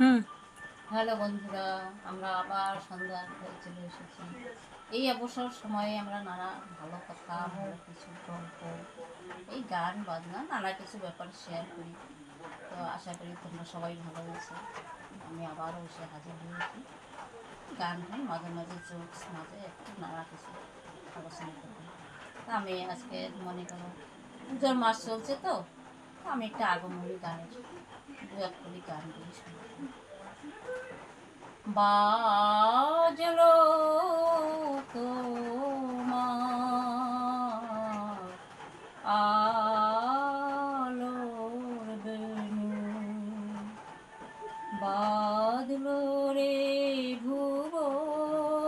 হুম। Hello বন্ধুরা, আমরা আবার সন্ধ্যার ঘরে চলে এসেছি। এই অবসর সময়ে আমরা নানা ভালো কথা, ভালো কিছু গল্প, এই গান বাজনা নানা কিছু ব্যাপার শেয়ার করি। তো আশা করি তোমরা সবাই ভালো আছো। আমি আবারও এসে হাজির হয়েছি। গান টান মাঝে মাঝে জোকস, মাঝে একটু নানা কিছু আলোচনা করবো। তা আমি আজকে মনে করো পুজোর মাস চলছে, তো আমি একটা আগমনী গানের দু এক কলি গান গুলি শোনাবো। বাজলো তোমার আলোর বেণু, বাজলো রে ভুবন,